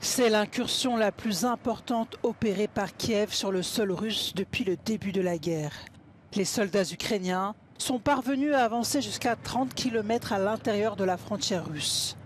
C'est l'incursion la plus importante opérée par Kiev sur le sol russe depuis le début de la guerre. Les soldats ukrainiens sont parvenus à avancer jusqu'à 30 km à l'intérieur de la frontière russe.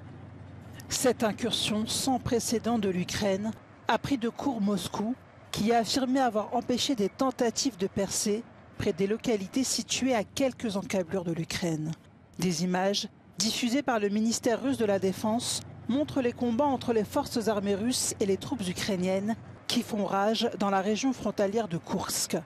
Cette incursion sans précédent de l'Ukraine a pris de court Moscou, qui a affirmé avoir empêché des tentatives de percée près des localités situées à quelques encablures de l'Ukraine. Des images diffusées par le ministère russe de la Défense montrent les combats entre les forces armées russes et les troupes ukrainiennes qui font rage dans la région frontalière de Koursk.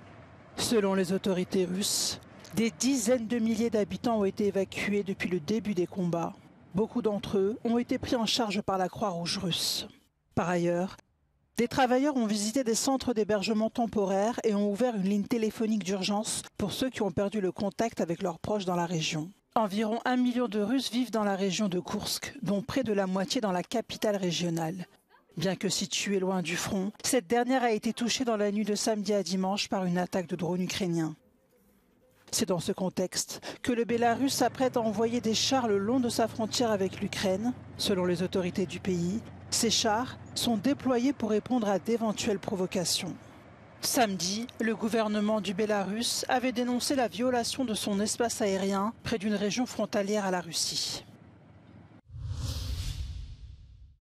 Selon les autorités russes, des dizaines de milliers d'habitants ont été évacués depuis le début des combats. Beaucoup d'entre eux ont été pris en charge par la Croix-Rouge russe. Par ailleurs, des travailleurs ont visité des centres d'hébergement temporaires et ont ouvert une ligne téléphonique d'urgence pour ceux qui ont perdu le contact avec leurs proches dans la région. Environ 1 million de Russes vivent dans la région de Koursk, dont près de la moitié dans la capitale régionale. Bien que située loin du front, cette dernière a été touchée dans la nuit de samedi à dimanche par une attaque de drones ukrainiens. C'est dans ce contexte que le Bélarus s'apprête à envoyer des chars le long de sa frontière avec l'Ukraine. Selon les autorités du pays, ces chars sont déployés pour répondre à d'éventuelles provocations. Samedi, le gouvernement du Bélarus avait dénoncé la violation de son espace aérien près d'une région frontalière à la Russie.